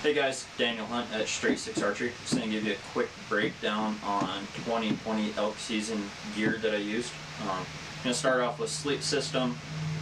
Hey guys, Daniel Hunt at Straight 6 Archery. Just going to give you a quick breakdown on 2020 elk season gear that I used. I'm going to start off with sleep system,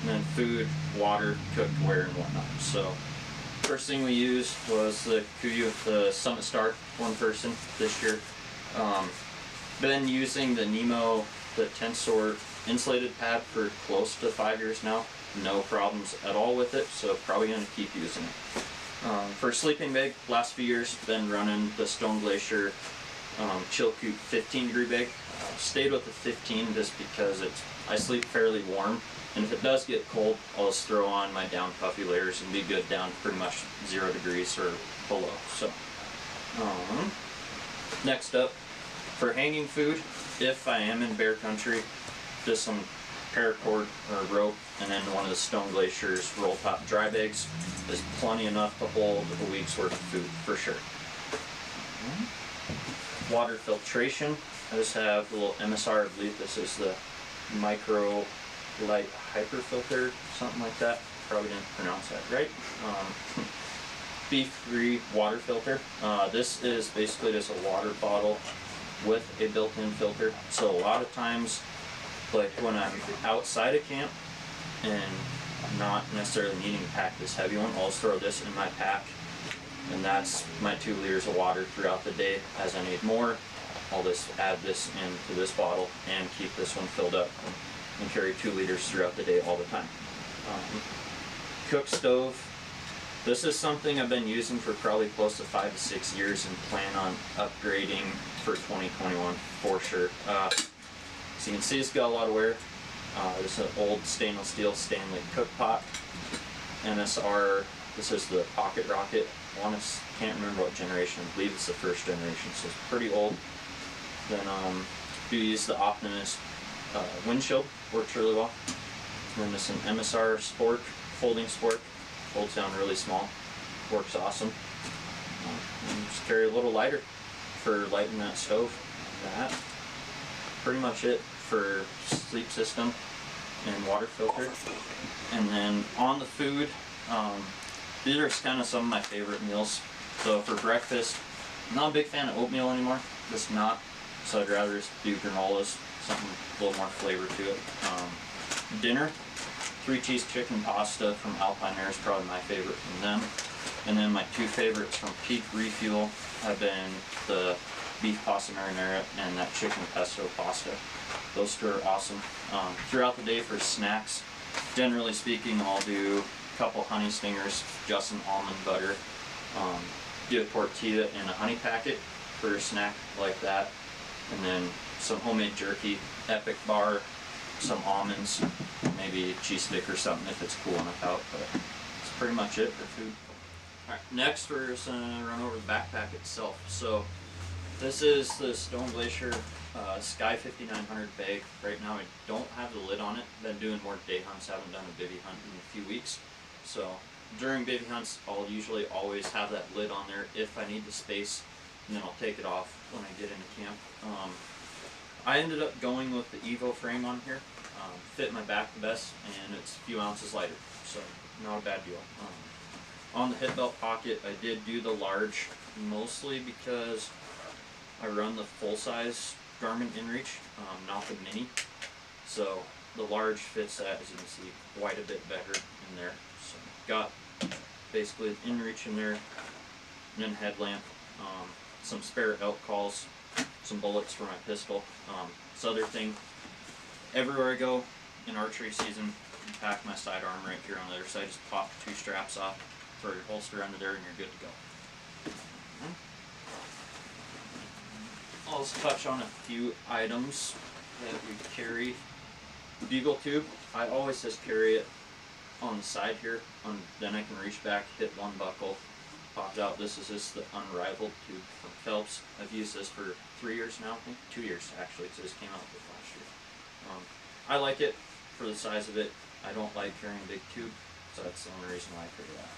and then food, water, cooked wear, and whatnot. So first thing we used was the Kuiu, the Summit Star, one person this year. Been using the Nemo, the Tensor insulated pad for close to 5 years now. No problems at all with it, so probably going to keep using it. For sleeping bag, last few years, been running the Stone Glacier Chilkoot 15 degree bag. Stayed with the 15 just because I sleep fairly warm, and if it does get cold, I'll just throw on my down puffy layers and be good down to pretty much 0 degrees or below. So, next up, for hanging food, if I am in bear country, just some paracord or rope, and then one of the Stone Glacier's roll top dry bags is plenty enough to hold a week's worth of food for sure. Water filtration, I just have the little MSR, I believe this is the micro light hyper filter, something like that. Probably didn't pronounce that right. BeFree water filter. This is basically just a water bottle with a built-in filter. So a lot of times, like when I'm outside of camp and I'm not necessarily needing to pack this heavy one, I'll just throw this in my pack, and that's my 2 liters of water throughout the day. As I need more, I'll just add this into this bottle and keep this one filled up and carry 2 liters throughout the day all the time. Cook stove. This is something I've been using for probably close to 5 to 6 years and plan on upgrading for 2021 for sure. So you can see it's got a lot of wear. This is an old stainless steel Stanley cook pot. MSR, this is the Pocket Rocket. Can't remember what generation, I believe it's the 1st generation, so it's pretty old. Then do use the Optimus windshield, works really well. And then this is an MSR Sport, folding sport, folds down really small, works awesome. And just carry a little lighter for lighting that stove. That. Pretty much it for sleep system and water filter. And then on the food, these are kind of some of my favorite meals. So for breakfast, I'm not a big fan of oatmeal anymore, just not. So I'd rather just do granolas, something a little more flavor to it. Dinner, 3-cheese chicken pasta from Alpine Aire is probably my favorite from them. And then my 2 favorites from Peak Refuel have been the beef pasta marinara and that chicken pesto pasta. Those 2 are awesome. Throughout the day for snacks, generally speaking, I'll do a couple honey stingers, just some almond butter, do a tortilla and a honey packet for a snack like that, and then some homemade jerky, Epic bar, some almonds, maybe a cheese stick or something if it's cool enough out, but that's pretty much it for food. Alright, next we're just going to run over the backpack itself. So this is the Stone Glacier Sky 5900 bag. Right now I don't have the lid on it. Been doing more day hunts, haven't done a bivvy hunt in a few weeks. So during bivvy hunts I'll usually always have that lid on there if I need the space, and then I'll take it off when I get into camp. I ended up going with the Evo frame on here. Fit my back the best, and it's a few ounces lighter, so not a bad deal. On the hip belt pocket, I did do the large, mostly because I run the full-size Garmin InReach, not the mini. So the large fits that, as you can see, quite a bit better in there. So got basically the InReach in there, and then headlamp, some spare elk calls, some bullets for my pistol. This other thing, everywhere I go in archery season, I pack my sidearm right here on the other side. Just pop 2 straps off, throw your holster under there, and you're good to go. I'll just touch on a few items that we carry. Bugle tube, I always just carry it on the side here, then I can reach back, hit one buckle, popped out. This is just the Unrivaled tube from Phelps. I've used this for 3 years now, I think 2 years actually, because this came out with last year. I like it for the size of it. I don't like carrying a big tube, so that's the only reason why I carry that.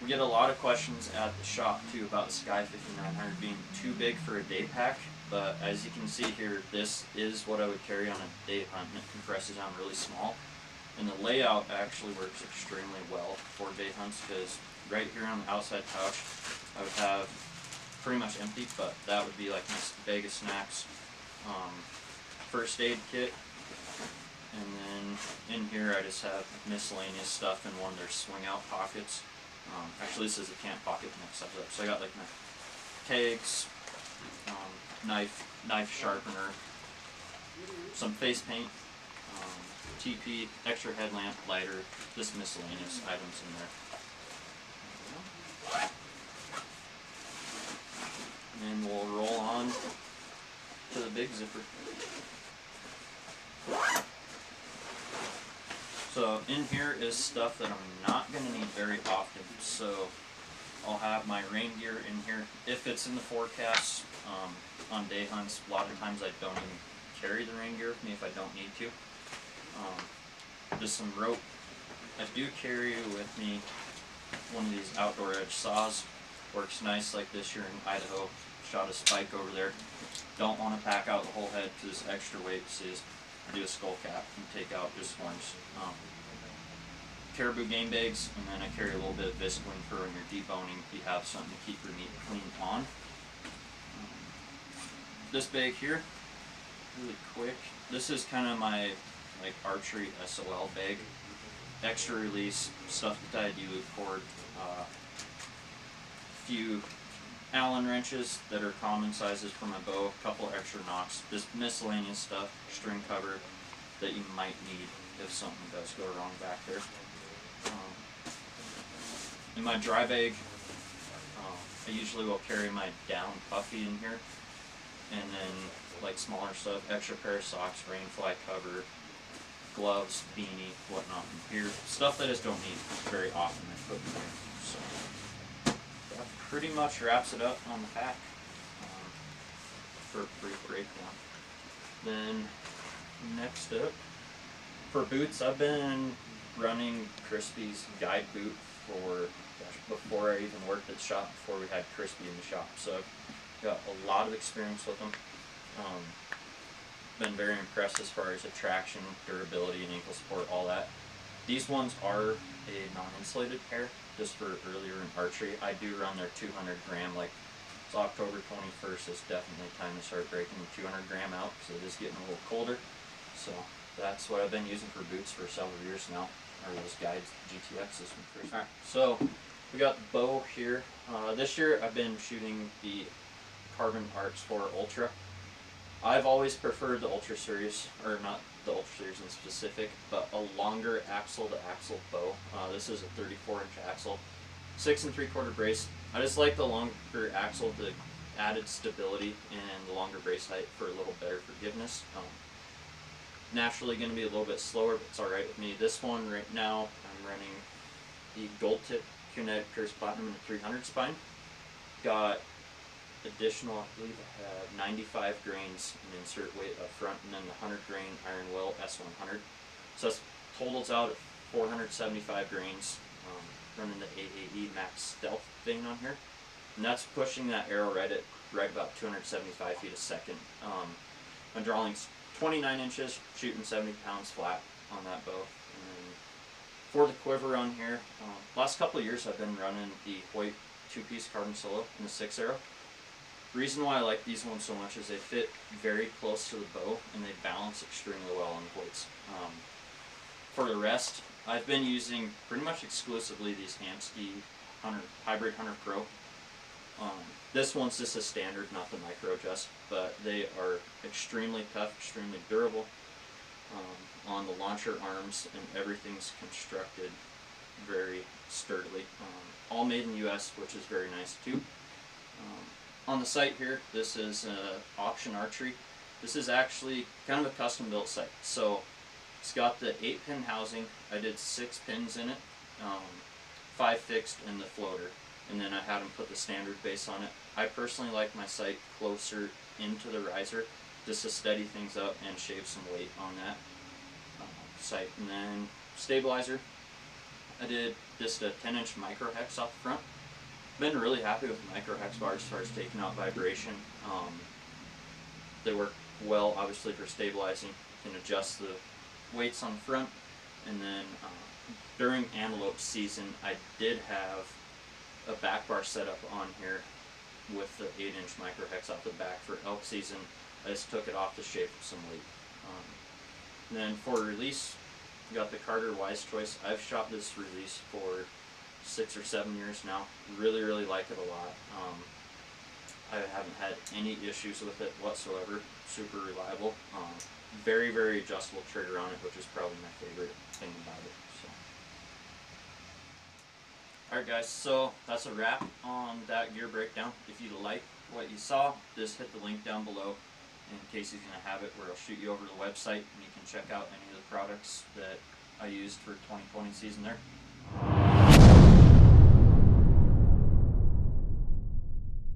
We get a lot of questions at the shop too about the Sky 5900 being too big for a day pack, but as you can see here, this is what I would carry on a day hunt, and it compresses down really small. And the layout actually works extremely well for day hunts, because right here on the outside pouch, I would have pretty much empty, but that would be like my bag of snacks, first aid kit, and then in here I just have miscellaneous stuff in one of their swing out pockets. Actually this is a camp pocket mixed up, so I got like my tags, knife sharpener, some face paint, TP, extra headlamp, lighter, just miscellaneous items in there. And we'll roll on to the big zipper. So in here is stuff that I'm not going to need very often. So I'll have my rain gear in here if it's in the forecast. On day hunts, a lot of times I don't even carry the rain gear with me if I don't need to. Just some rope. I do carry with me one of these outdoor edge saws. Works nice like this year in Idaho. Shot a spike over there. Don't want to pack out the whole head to this extra weight. So I do a skull cap and take out just horns. Caribou game bags, and then I carry a little bit of Visqueen for when you're deboning. You have something to keep your meat clean on. This bag here, really quick. This is kind of my like archery SOL bag. Extra release stuff that I do cord. Few Allen wrenches that are common sizes for my bow, a couple extra knocks, just miscellaneous stuff, string cover that you might need if something does go wrong back there. In my dry bag, I usually will carry my down puffy in here, and then like smaller stuff, extra pair of socks, rain fly cover, gloves, beanie, whatnot in here. Stuff that I just don't need very often I put in here. So that pretty much wraps it up on the pack for a brief breakdown. Then next up, for boots, I've been running Crispi's Guide boot for, before I even worked at the shop, before we had Crispi in the shop. So I've got a lot of experience with them. Been very impressed as far as attraction, durability, and ankle support, all that. These ones are a non-insulated pair, just for earlier in archery. I do run their 200 gram, like it's October 21st, it's definitely time to start breaking the 200 gram out, because it is getting a little colder. So that's what I've been using for boots for several years now, are those Guide GTXs from Crispi. Alright, so we got the bow here. This year I've been shooting the Carbon Arts 4 Ultra. I've always preferred the Ultra series, or not the Ultra series in specific, but a longer axle to axle bow. This is a 34-inch axle, 6 3/4 brace. I just like the longer axle, the added stability, and the longer brace height for a little better forgiveness. Naturally going to be a little bit slower, but it's alright with me. This one right now, I'm running the Gold Tip Kinetic Pierce Platinum in the 300 spine. Got additional, I believe I have 95 grains in insert weight up front, and then the 100 grain Iron Will S100. So that totals out at 475 grains, running the AAE Max Stealth thing on here. And that's pushing that arrow right about 275 feet a second. My drawing's 29 inches, shooting 70 pounds flat on that bow. And then for the quiver on here, last couple of years I've been running the Hoyt 2-piece carbon solo in the 6 arrow. The reason why I like these ones so much is they fit very close to the bow and they balance extremely well on the Hoyts. For the rest, I've been using pretty much exclusively these Hamskea Hybrid Hunter Pro. This one's just a standard, not the micro adjust, but they are extremely tough, extremely durable on the launcher arms, and everything's constructed very sturdily. All made in the US, which is very nice too. On the site here, this is Auction Archery. This is actually kind of a custom built site. So it's got the 8-pin housing. I did 6 pins in it, 5 fixed in the floater, and then I had them put the standard base on it. I personally like my sight closer into the riser just to steady things up and shave some weight on that sight. And then stabilizer, I did just a 10-inch micro hex off the front. Been really happy with the micro hex bars as far as taking out vibration. They work well, obviously, for stabilizing. You can adjust the weights on the front, And then during antelope season, I did have a back bar set up on here with the 8-inch micro hex off the back. For elk season, I just took it off to shave some weight. And then for release, got the Carter Wise Choice. I've shot this release for 6 or 7 years now. Really, really like it a lot. I haven't had any issues with it whatsoever. Super reliable. Very, very adjustable trigger on it, which is probably my favorite thing about it. So. Alright guys, so that's a wrap on that gear breakdown. If you like what you saw, just hit the link down below in case he's going to have it, where I'll shoot you over to the website and you can check out any of the products that I used for 2020 season there.